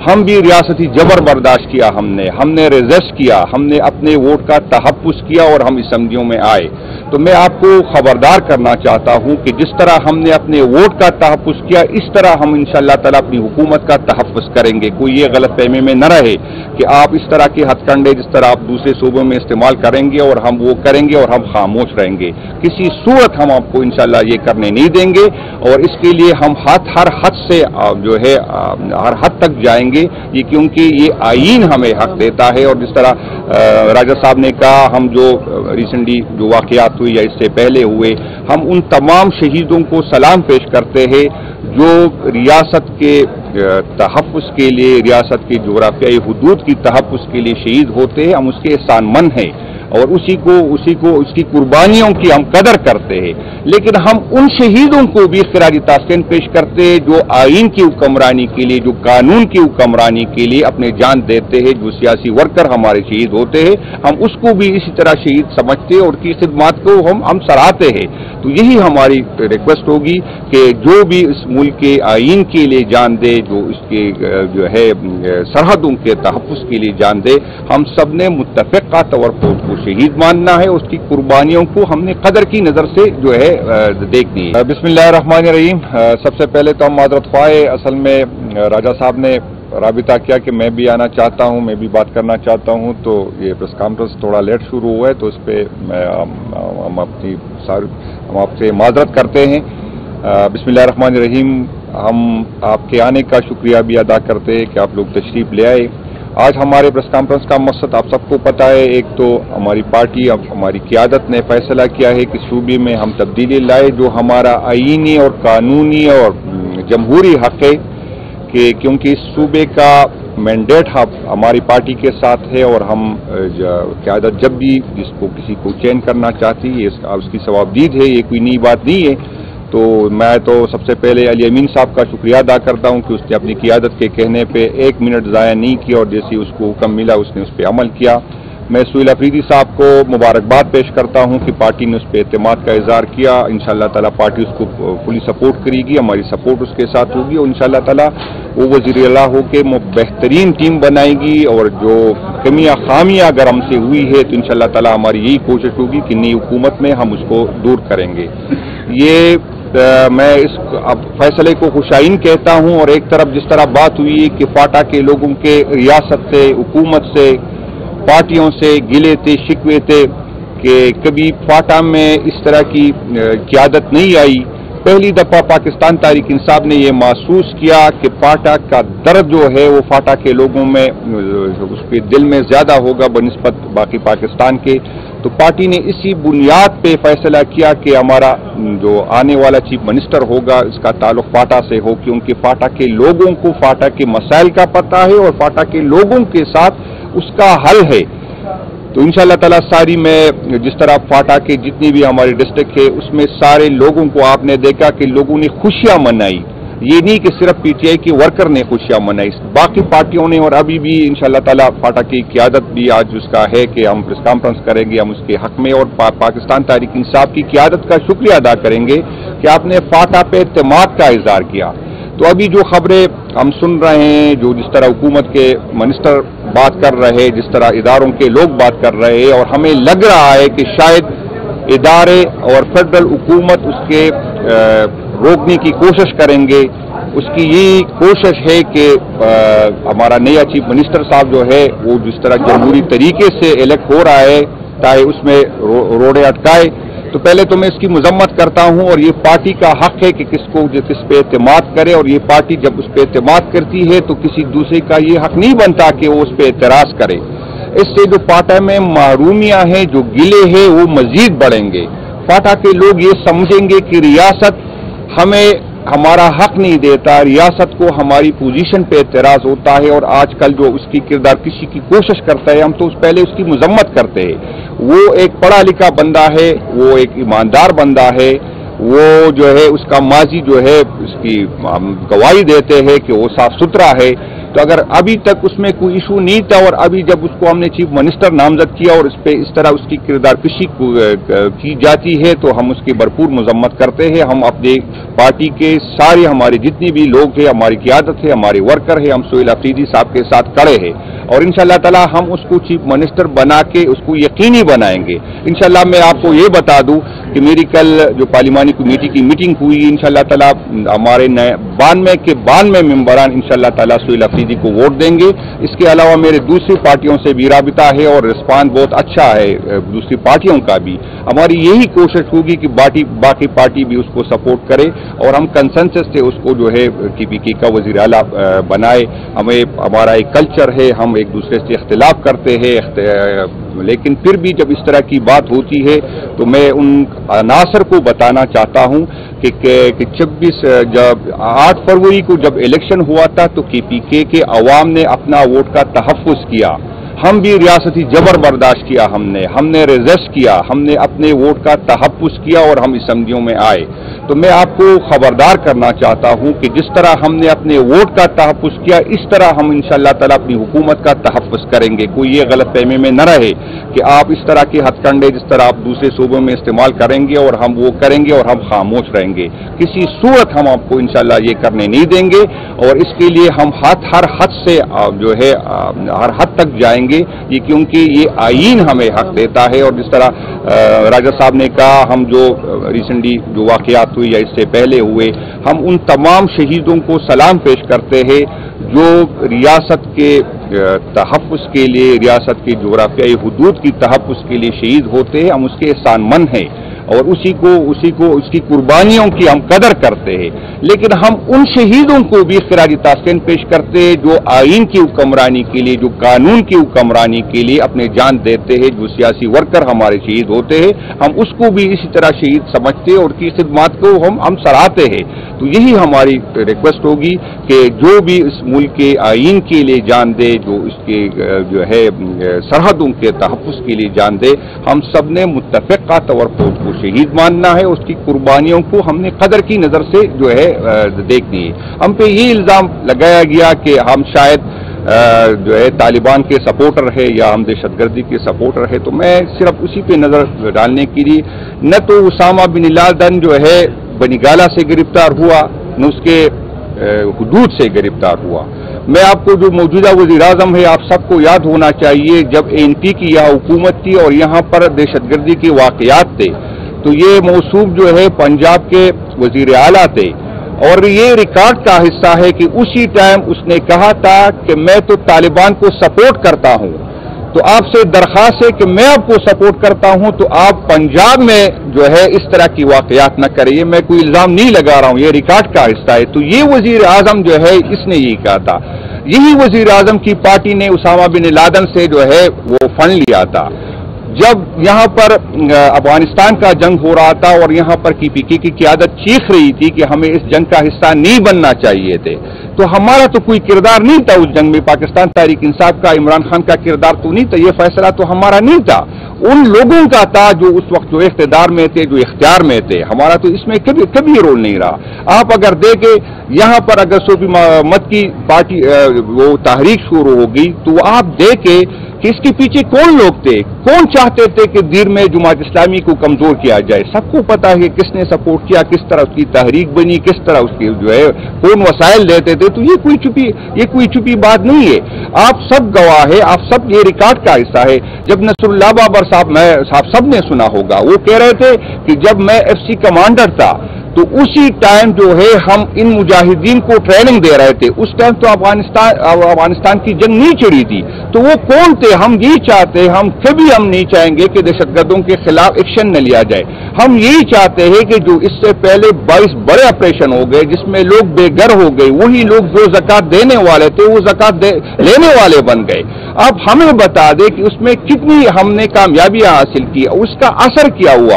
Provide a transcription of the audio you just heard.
हम भी रियासती जबर बर्दाश्त किया, हमने रेजिस्ट किया, हमने अपने वोट का तहफ़्फ़ुज़ किया और हम असम्बलियों में आए। तो मैं आपको खबरदार करना चाहता हूं कि जिस तरह हमने अपने वोट का तहफ़्फ़ुज़ किया, इस तरह हम इंशाअल्लाह ताला अपनी हुकूमत का तहफ़्फ़ुज़ करेंगे। कोई ये गलत फहमी में न रहे कि आप इस तरह के हथकंडे जिस तरह आप दूसरे सूबों में इस्तेमाल करेंगे और हम वो करेंगे और हम खामोश रहेंगे। किसी सूरत हम आपको इंशाअल्लाह ये करने नहीं देंगे और इसके लिए हम हर हद से जो है हर हद तक जाएंगे, ये क्योंकि ये आईन हमें हक देता है। और जिस तरह राजा साहब ने कहा, हम जो रिसेंटली जो वाक़यात हुई या इससे पहले हुए, हम उन तमाम शहीदों को सलाम पेश करते हैं जो रियासत के तहफ़्फ़ुज़ के लिए, रियासत के जोग्राफियाई हुदूद की तहफ़्फ़ुज़ के लिए शहीद होते हैं। हम उसके एहसानमंद हैं और उसी को उसकी कुर्बानियों की हम कदर करते हैं। लेकिन हम उन शहीदों को भी खिराज ताज़ीम पेश करते हैं जो आईन की हुक्मरानी के लिए, जो कानून की हुक्मरानी के लिए अपने जान देते हैं। जो सियासी वर्कर हमारे शहीद होते हैं, हम उसको भी इसी तरह शहीद समझते हैं और की खिदमत को हम सराहते हैं। तो यही हमारी रिक्वेस्ट होगी कि जो भी इस मुल्क के आईन के लिए जान दे, जो इसके जो है सरहदों के तहफ़्फ़ुज़ के लिए जान दे, हम सब ने मुत्तफ़िक़ा तौर पर शहीद मानना है। उसकी कुर्बानियों को हमने कदर की नज़र से जो है देखनी है। बिस्मिल्लाहिर्रहमानिर्रहीम। सबसे पहले तो हम मादरत ख्वाह, असल में राजा साहब ने राबिता किया कि मैं भी आना चाहता हूं, मैं भी बात करना चाहता हूं, तो ये प्रेस कॉन्फ्रेंस थोड़ा लेट शुरू हुआ है, तो इस पर हम आपसे माजरत करते हैं। बिस्मिल्लाहिर्रहमानिर्रहीम। हम आपके आने का शुक्रिया भी अदा करते हैं कि आप लोग तशरीफ़ ले आए। आज हमारे प्रेस कॉन्फ्रेंस का मकसद आप सबको पता है। एक तो हमारी पार्टी, अब हमारी क़ियादत ने फैसला किया है कि सूबे में हम तब्दीली लाए, जो हमारा आईनी और कानूनी और जमहूरी हक़ है, कि क्योंकि इस सूबे का मैंडेट हमारी पार्टी के साथ है और हम क़ियादत जब भी जिसको किसी को चेंज करना चाहती है उसकी सवाबदीद है, ये कोई नई बात नहीं है। तो मैं तो सबसे पहले अली अमीन साहब का शुक्रिया अदा करता हूं कि उसने अपनी क़ियादत के कहने पे एक मिनट ज़ाया नहीं किया और जैसे उसको हुक्म मिला उसने उस पर अमल किया। मैं सुहेल अफरीदी साहब को मुबारकबाद पेश करता हूं कि पार्टी ने उस पर एतमाद का इज़हार किया। इंशाअल्लाह ताला पार्टी उसको फुली सपोर्ट करेगी, हमारी सपोर्ट उसके साथ होगी और इंशाअल्लाह ताला वो वज़ीर आला हो के बेहतरीन टीम बनाएगी। और जो कमियाँ खामियाँ अगर हमसे हुई है तो इंशाअल्लाह ताला हमारी यही कोशिश होगी कि नई हुकूमत में हम उसको दूर करेंगे। ये मैं इस अब फैसले को खुशाइन कहता हूं। और एक तरफ जिस तरह बात हुई कि फाटा के लोगों के रियासत से, हुकूमत से, पार्टियों से गिले थे, शिकवे थे कि कभी फाटा में इस तरह की क़ियादत नहीं आई। पहली दफ़ा पाकिस्तान तहरीक इंसाफ ने यह महसूस किया कि फाटा का दर्द जो है वो फाटा के लोगों में, उसके दिल में ज़्यादा होगा बनिस्बत बाकी पाकिस्तान के। तो पार्टी ने इसी बुनियाद पे फैसला किया कि हमारा जो आने वाला चीफ मिनिस्टर होगा इसका ताल्लुक फाटा से हो, क्योंकि फाटा के लोगों को फाटा के मसाइल का पता है और फाटा के लोगों के साथ उसका हल है। तो इंशाअल्लाह ताला सारी में जिस तरह फाटा के जितनी भी हमारी डिस्ट्रिक्ट है उसमें सारे लोगों को आपने देखा कि लोगों ने खुशियां मनाई। ये नहीं कि सिर्फ पीटीआई के वर्कर ने खुशियां मनाई, बाकी पार्टियों ने। और अभी भी इंशाअल्लाह ताला फाटा की क़ियादत भी आज उसका है कि हम प्रेस कॉन्फ्रेंस करेंगे, हम उसके हक में और पाकिस्तान तहरीक इंसाफ की क़ियादत का शुक्रिया अदा करेंगे कि आपने फाटा पे एतमाद का इज़हार किया। तो अभी जो खबरें हम सुन रहे हैं, जो जिस तरह हुकूमत के मिनिस्टर बात कर रहे हैं, जिस तरह इदारों के लोग बात कर रहे हैं, और हमें लग रहा है कि शायद इदारे और फेडरल हुकूमत उसके रोकने की कोशिश करेंगे। उसकी यही कोशिश है कि हमारा नया चीफ मिनिस्टर साहब जो है वो जिस तरह जमहूरी तरीके से इलेक्ट हो रहा है चाहे उसमें रोड़े अटकाए। तो पहले तो मैं इसकी मजम्मत करता हूं और ये पार्टी का हक है कि किस पे एतमाद करे, और ये पार्टी जब उस पे एतमाद करती है तो किसी दूसरे का ये हक नहीं बनता कि वो उस पे एतराज करे। इससे जो फाटा में महरूमियां हैं, जो गिले हैं, वो मजीद बढ़ेंगे। फाटा के लोग ये समझेंगे कि रियासत हमें हमारा हक नहीं देता, रियासत को हमारी पोजीशन पे एतराज होता है, और आजकल जो उसकी किरदार किसी की कोशिश करता है हम तो पहले उसकी मजम्मत करते हैं। वो एक पढ़ा लिखा बंदा है, वो एक ईमानदार बंदा है, वो जो है उसका माजी जो है उसकी हम गवाही देते हैं कि वो साफ सुथरा है। तो अगर अभी तक उसमें कोई इशू नहीं था और अभी जब उसको हमने चीफ मिनिस्टर नामजद किया और इस पे इस तरह उसकी किरदार कशी की जाती है तो हम उसकी भरपूर मजम्मत करते हैं। हम अपने पार्टी के सारे हमारे जितने भी लोग हैं, हमारी क़यादत है, हमारे वर्कर है, हम सोहेल अफरीदी साहब के साथ खड़े हैं और इंशाअल्लाह ताला हम उसको चीफ मिनिस्टर बना के उसको यकीनी बनाएंगे। इंशाअल्लाह मैं आपको ये बता दूं कि मेरी कल जो पार्लिमानी कमेटी की मीटिंग हुई, इंशाअल्लाह ताला हमारे 92 के 92 मेंबरान इंशाअल्लाह ताला सोहेल अफरीदी को वोट देंगे। इसके अलावा मेरे दूसरी पार्टियों से भी राबिता है और रिस्पांस बहुत अच्छा है दूसरी पार्टियों का भी। हमारी यही कोशिश होगी कि बाकी पार्टी भी उसको सपोर्ट करे और हम कंसेंसस से उसको जो है KPK का वज़ीर आला बनाए। हमारा एक कल्चर है, हम एक दूसरे से इख्तिलाफ करते हैं, लेकिन फिर भी जब इस तरह की बात होती है तो मैं उन अनासर को बताना चाहता हूं कि 8 फरवरी को जब इलेक्शन हुआ था तो KPK के अवाम ने अपना वोट का तहफ़्फ़ुज़ किया। हम भी रियासती जबर बर्दाश्त किया, हमने रेजिस्ट किया, हमने अपने वोट का तहफ़्फ़ुज़ किया और हम असम्बलियों में आए। तो मैं आपको खबरदार करना चाहता हूं कि जिस तरह हमने अपने वोट का तहफ़्फ़ुज़ किया इस तरह हम इंशाअल्लाह ताला अपनी हुकूमत का तहफ़्फ़ुज़ करेंगे। कोई ये गलतफहमी में न रहे कि आप इस तरह के हथकंडे जिस तरह आप दूसरे सूबों में इस्तेमाल करेंगे और हम वो करेंगे और हम खामोश रहेंगे। किसी सूरत हम आपको इंशाअल्लाह ये करने नहीं देंगे और इसके लिए हम हर हद से जो है हर हद तक जाएंगे, ये क्योंकि ये आईन हमें हक देता है। और जिस तरह राजा साहब ने कहा, हम जो रिसेंटली जो वाक़यात हुए या इससे पहले हुए, हम उन तमाम शहीदों को सलाम पेश करते हैं जो रियासत के तहफ़्फ़ुज़ के लिए, रियासत के जोग्राफियाई हुदूद की तहफ़्फ़ुज़ के लिए शहीद होते हैं। हम उसके एहसानमंद हैं और उसी को उसकी कुर्बानियों की हम कदर करते हैं। लेकिन हम उन शहीदों को भी खिराज ताज़ीम पेश करते हैं जो आईन की हुक्मरानी के लिए, जो कानून की हुक्मरानी के लिए अपने जान देते हैं। जो सियासी वर्कर हमारे शहीद होते हैं, हम उसको भी इसी तरह शहीद समझते हैं और की खिदमत को हम सराहते हैं। तो यही हमारी रिक्वेस्ट होगी कि जो भी इस मुल्क के आईन के लिए जान दे, जो इसके जो है सरहदों के तहफ़्फ़ुज़ के लिए जान दे, हम सब ने मुत्तफ़िक़ा तौर पर शहीद मानना है। उसकी कुर्बानियों को हमने कदर की नज़र से जो है देखनी है। हम पे ये इल्ज़ाम लगाया गया कि हम शायद जो है तालिबान के सपोर्टर है या हम दहशतगर्दी के सपोर्टर है। तो मैं सिर्फ उसी पे नज़र डालने के लिए, न तो उसामा बिन लादेन जो है बनीगाला से गिरफ्तार हुआ, न उसके हुदूद से गिरफ्तार हुआ। मैं आपको जो मौजूदा वज़ीर आज़म है, आप सबको याद होना चाहिए, जब ANP की यह हुकूमत थी और यहाँ पर दहशतगर्दी के वाक़यात थे तो ये मौसूफ जो है पंजाब के वज़ीर आला थे और ये रिकॉर्ड का हिस्सा है कि उसी टाइम उसने कहा था कि मैं तो तालिबान को सपोर्ट करता हूँ, तो आपसे दरख्वास्त है कि मैं आपको सपोर्ट करता हूं तो आप पंजाब में जो है इस तरह की वाक़यात न करिए। मैं कोई इल्ज़ाम नहीं लगा रहा हूं, ये रिकॉर्ड का हिस्सा है। तो ये वज़ीर आज़म जो है इसने यही कहा था। यही वज़ीर आज़म की पार्टी ने उसामा बिन लादेन से जो है वो फंड लिया था। जब यहाँ पर अफगानिस्तान का जंग हो रहा था और यहाँ पर KPK की क़यादत चीख रही थी कि हमें इस जंग का हिस्सा नहीं बनना चाहिए थे, तो हमारा तो कोई किरदार नहीं था उस जंग में। पाकिस्तान तहरीक इंसाफ का, इमरान खान का किरदार तो नहीं था, ये फैसला तो हमारा नहीं था, उन लोगों का था जो उस वक्त जो इख्तियार में थे, जो इख्तियार में थे। हमारा तो इसमें कभी रोल नहीं रहा। आप अगर देखें यहाँ पर अगर सूफी मत की पार्टी वो तहरीक शुरू होगी तो आप देखें कि इसके पीछे कौन लोग थे, कौन चाहते थे कि दीर में जमात इस्लामी को कमजोर किया जाए। सबको पता है कि किसने सपोर्ट किया, किस तरह उसकी तहरीक बनी, किस तरह उसके जो है कौन वसाइल देते थे। तो ये कोई छुपी बात नहीं है, आप सब गवाह है, आप सब ये रिकॉर्ड का हिस्सा है। जब नसरुल्लाह बाबर साहब सब ने सुना होगा, वो कह रहे थे कि जब मैं FC कमांडर था तो उसी टाइम जो है हम इन मुजाहिदीन को ट्रेनिंग दे रहे थे। उस टाइम तो अफगानिस्तान की जंग नहीं छिड़ी थी। तो वो कौन थे? हम यही चाहते, हम नहीं चाहेंगे कि दहशतगर्दों के खिलाफ एक्शन न लिया जाए। हम यही चाहते हैं कि जो इससे पहले 22 बड़े ऑपरेशन हो गए जिसमें लोग बेघर हो गए, वही लोग जो ज़कात देने वाले थे वो ज़कात लेने वाले बन गए। अब हमें बता दे कि उसमें कितनी हमने कामयाबियां हासिल की, उसका असर क्या हुआ।